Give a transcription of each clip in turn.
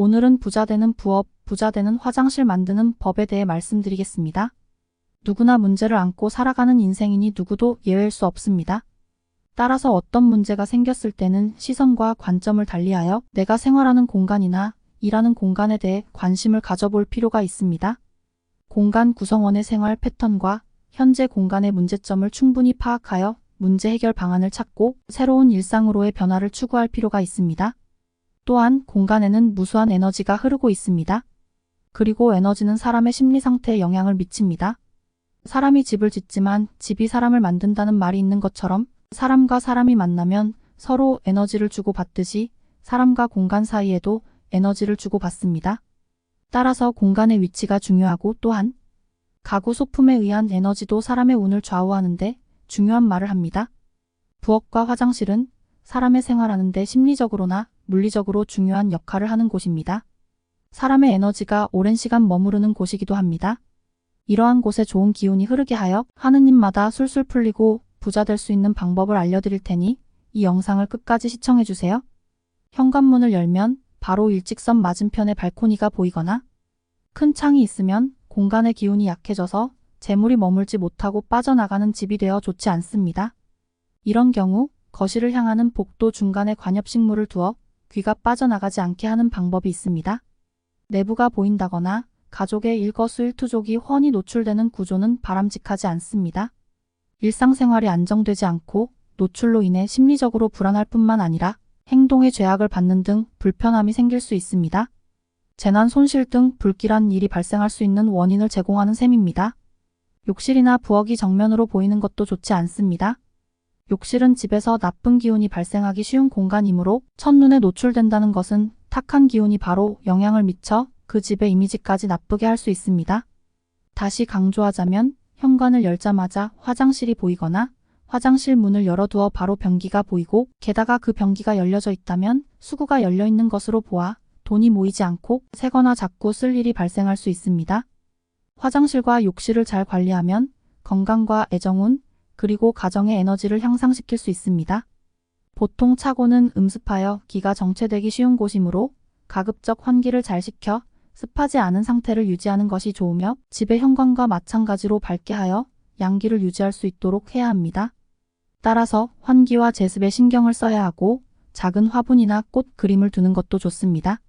오늘은 부자 되는 부업, 부자 되는 화장실 만드는 법에 대해 말씀드리겠습니다. 누구나 문제를 안고 살아가는 인생이니 누구도 예외일 수 없습니다. 따라서 어떤 문제가 생겼을 때는 시선과 관점을 달리하여 내가 생활하는 공간이나 일하는 공간에 대해 관심을 가져볼 필요가 있습니다. 공간 구성원의 생활 패턴과 현재 공간의 문제점을 충분히 파악하여 문제 해결 방안을 찾고 새로운 일상으로의 변화를 추구할 필요가 있습니다. 또한 공간에는 무수한 에너지가 흐르고 있습니다. 그리고 에너지는 사람의 심리 상태에 영향을 미칩니다. 사람이 집을 짓지만 집이 사람을 만든다는 말이 있는 것처럼 사람과 사람이 만나면 서로 에너지를 주고받듯이 사람과 공간 사이에도 에너지를 주고받습니다. 따라서 공간의 위치가 중요하고 또한 가구 소품에 의한 에너지도 사람의 운을 좌우하는데 중요한 말을 합니다. 부엌과 화장실은 사람의 생활하는데 심리적으로나 물리적으로 중요한 역할을 하는 곳입니다. 사람의 에너지가 오랜 시간 머무르는 곳이기도 합니다. 이러한 곳에 좋은 기운이 흐르게 하여 하느님마다 술술 풀리고 부자 될 수 있는 방법을 알려드릴 테니 이 영상을 끝까지 시청해주세요. 현관문을 열면 바로 일직선 맞은편에 발코니가 보이거나 큰 창이 있으면 공간의 기운이 약해져서 재물이 머물지 못하고 빠져나가는 집이 되어 좋지 않습니다. 이런 경우 거실을 향하는 복도 중간에 관엽식물을 두어 귀가 빠져나가지 않게 하는 방법이 있습니다. 내부가 보인다거나 가족의 일거수일투족이 훤히 노출되는 구조는 바람직하지 않습니다. 일상생활이 안정되지 않고 노출로 인해 심리적으로 불안할 뿐만 아니라 행동에 죄악을 받는 등 불편함이 생길 수 있습니다. 재난, 손실 등 불길한 일이 발생할 수 있는 원인을 제공하는 셈입니다. 욕실이나 부엌이 정면으로 보이는 것도 좋지 않습니다. 욕실은 집에서 나쁜 기운이 발생하기 쉬운 공간이므로 첫눈에 노출된다는 것은 탁한 기운이 바로 영향을 미쳐 그 집의 이미지까지 나쁘게 할 수 있습니다. 다시 강조하자면 현관을 열자마자 화장실이 보이거나 화장실 문을 열어두어 바로 변기가 보이고 게다가 그 변기가 열려져 있다면 수구가 열려있는 것으로 보아 돈이 모이지 않고 새거나 자꾸 쓸 일이 발생할 수 있습니다. 화장실과 욕실을 잘 관리하면 건강과 애정운, 그리고 가정의 에너지를 향상시킬 수 있습니다. 보통 차고는 음습하여 기가 정체되기 쉬운 곳이므로 가급적 환기를 잘 시켜 습하지 않은 상태를 유지하는 것이 좋으며 집의 현관과 마찬가지로 밝게 하여 양기를 유지할 수 있도록 해야 합니다. 따라서 환기와 제습에 신경을 써야 하고 작은 화분이나 꽃 그림을 두는 것도 좋습니다.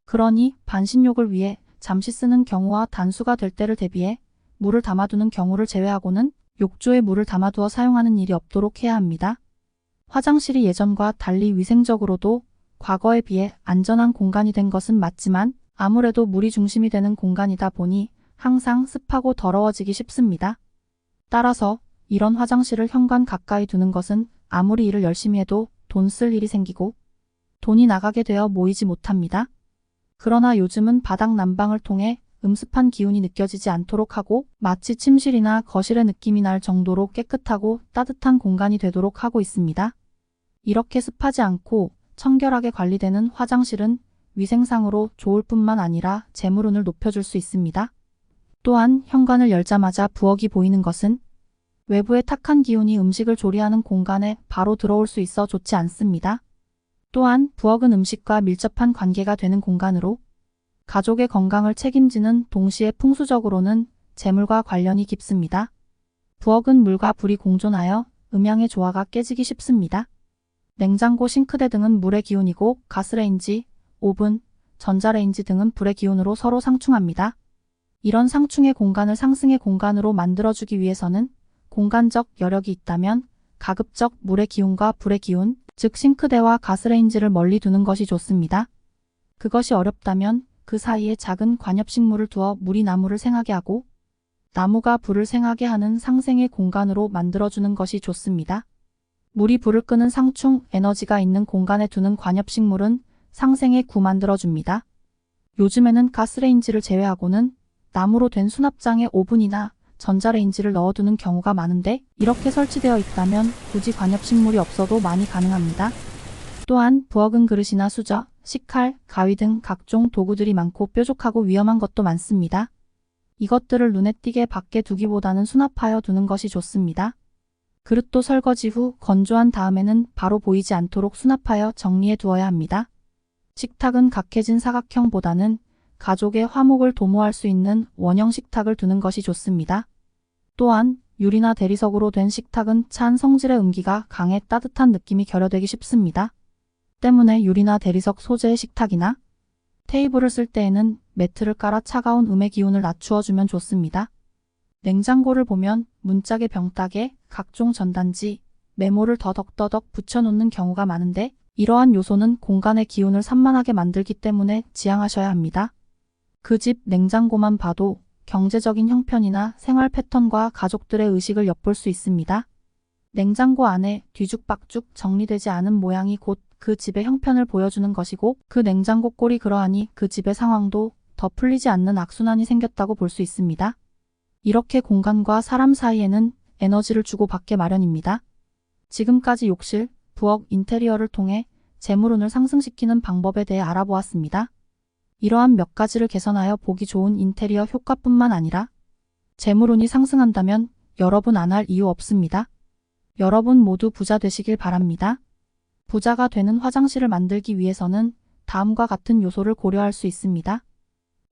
그러니 반신욕을 위해 잠시 쓰는 경우와 단수가 될 때를 대비해 물을 담아두는 경우를 제외하고는 욕조에 물을 담아두어 사용하는 일이 없도록 해야 합니다. 화장실이 예전과 달리 위생적으로도 과거에 비해 안전한 공간이 된 것은 맞지만 아무래도 물이 중심이 되는 공간이다 보니 항상 습하고 더러워지기 쉽습니다. 따라서 이런 화장실을 현관 가까이 두는 것은 아무리 일을 열심히 해도 돈 쓸 일이 생기고 돈이 나가게 되어 모이지 못합니다. 그러나 요즘은 바닥 난방을 통해 음습한 기운이 느껴지지 않도록 하고 마치 침실이나 거실의 느낌이 날 정도로 깨끗하고 따뜻한 공간이 되도록 하고 있습니다. 이렇게 습하지 않고 청결하게 관리되는 화장실은 위생상으로 좋을 뿐만 아니라 재물운을 높여줄 수 있습니다. 또한 현관을 열자마자 부엌이 보이는 것은 외부의 탁한 기운이 음식을 조리하는 공간에 바로 들어올 수 있어 좋지 않습니다. 또한 부엌은 음식과 밀접한 관계가 되는 공간으로 가족의 건강을 책임지는 동시에 풍수적으로는 재물과 관련이 깊습니다. 부엌은 물과 불이 공존하여 음양의 조화가 깨지기 쉽습니다. 냉장고, 싱크대 등은 물의 기운이고 가스레인지, 오븐, 전자레인지 등은 불의 기운으로 서로 상충합니다. 이런 상충의 공간을 상승의 공간으로 만들어주기 위해서는 공간적 여력이 있다면 가급적 물의 기운과 불의 기운, 즉 싱크대와 가스레인지를 멀리 두는 것이 좋습니다. 그것이 어렵다면 그 사이에 작은 관엽식물을 두어 물이 나무를 생하게 하고 나무가 불을 생하게 하는 상생의 공간으로 만들어주는 것이 좋습니다. 물이 불을 끄는 상충 에너지가 있는 공간에 두는 관엽식물은 상생의 구 만들어줍니다. 요즘에는 가스레인지를 제외하고는 나무로 된 수납장에 오븐이나 전자레인지를 넣어두는 경우가 많은데 이렇게 설치되어 있다면 굳이 관엽식물이 없어도 많이 가능합니다. 또한 부엌은 그릇이나 수저, 식칼, 가위 등 각종 도구들이 많고 뾰족하고 위험한 것도 많습니다. 이것들을 눈에 띄게 밖에 두기보다는 수납하여 두는 것이 좋습니다. 그릇도 설거지 후 건조한 다음에는 바로 보이지 않도록 수납하여 정리해 두어야 합니다. 식탁은 각해진 사각형보다는 가족의 화목을 도모할 수 있는 원형 식탁을 두는 것이 좋습니다. 또한 유리나 대리석으로 된 식탁은 찬 성질의 음기가 강해 따뜻한 느낌이 결여되기 쉽습니다. 때문에 유리나 대리석 소재의 식탁이나 테이블을 쓸 때에는 매트를 깔아 차가운 음의 기운을 낮추어주면 좋습니다. 냉장고를 보면 문짝의 병따개, 각종 전단지, 메모를 더덕더덕 붙여놓는 경우가 많은데 이러한 요소는 공간의 기운을 산만하게 만들기 때문에 지양하셔야 합니다. 그 집 냉장고만 봐도 경제적인 형편이나 생활 패턴과 가족들의 의식을 엿볼 수 있습니다. 냉장고 안에 뒤죽박죽 정리되지 않은 모양이 곧 그 집의 형편을 보여주는 것이고 그 냉장고 꼴이 그러하니 그 집의 상황도 더 풀리지 않는 악순환이 생겼다고 볼 수 있습니다. 이렇게 공간과 사람 사이에는 에너지를 주고받게 마련입니다. 지금까지 욕실, 부엌 인테리어를 통해 재물운을 상승시키는 방법에 대해 알아보았습니다. 이러한 몇 가지를 개선하여 보기 좋은 인테리어 효과뿐만 아니라 재물운이 상승한다면 여러분 안 할 이유 없습니다. 여러분 모두 부자 되시길 바랍니다. 부자가 되는 화장실을 만들기 위해서는 다음과 같은 요소를 고려할 수 있습니다.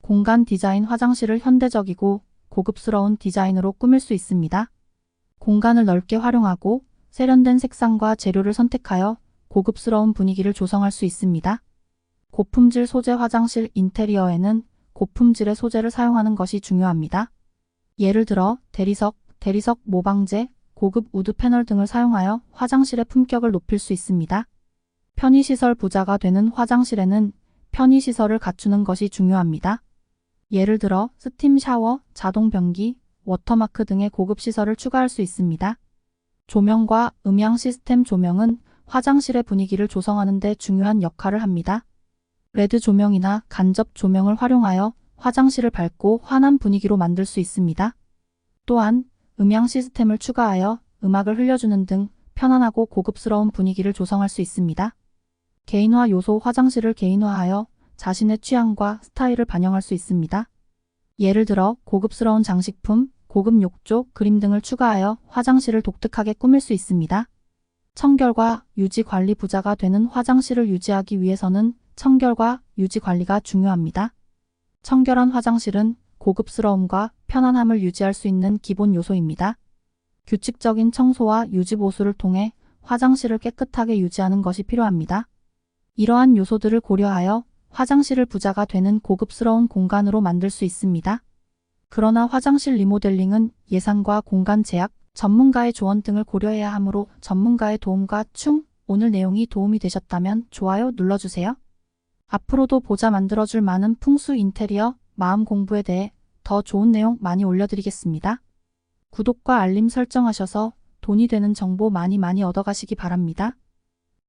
공간 디자인 화장실을 현대적이고 고급스러운 디자인으로 꾸밀 수 있습니다. 공간을 넓게 활용하고 세련된 색상과 재료를 선택하여 고급스러운 분위기를 조성할 수 있습니다. 고품질 소재 화장실 인테리어에는 고품질의 소재를 사용하는 것이 중요합니다. 예를 들어 대리석 모방재, 고급 우드 패널 등을 사용하여 화장실의 품격을 높일 수 있습니다. 편의시설 부자가 되는 화장실에는 편의시설을 갖추는 것이 중요합니다. 예를 들어 스팀 샤워, 자동 변기, 워터마크 등의 고급 시설을 추가할 수 있습니다. 조명과 음향 시스템 조명은 화장실의 분위기를 조성하는 데 중요한 역할을 합니다. 레드 조명이나 간접 조명을 활용하여 화장실을 밝고 환한 분위기로 만들 수 있습니다. 또한 음향 시스템을 추가하여 음악을 흘려주는 등 편안하고 고급스러운 분위기를 조성할 수 있습니다. 개인화 요소 화장실을 개인화하여 자신의 취향과 스타일을 반영할 수 있습니다. 예를 들어 고급스러운 장식품, 고급 욕조, 그림 등을 추가하여 화장실을 독특하게 꾸밀 수 있습니다. 청결과 유지 관리 부자가 되는 화장실을 유지하기 위해서는 청결과 유지 관리가 중요합니다. 청결한 화장실은 고급스러움과 편안함을 유지할 수 있는 기본 요소입니다. 규칙적인 청소와 유지 보수를 통해 화장실을 깨끗하게 유지하는 것이 필요합니다. 이러한 요소들을 고려하여 화장실을 부자가 되는 고급스러운 공간으로 만들 수 있습니다. 그러나 화장실 리모델링은 예산과 공간 제약, 전문가의 조언 등을 고려해야 하므로 전문가의 도움과 오늘 내용이 도움이 되셨다면 좋아요 눌러주세요. 앞으로도 보자 만들어줄 많은 풍수 인테리어, 마음 공부에 대해 더 좋은 내용 많이 올려드리겠습니다. 구독과 알림 설정하셔서 돈이 되는 정보 많이 얻어가시기 바랍니다.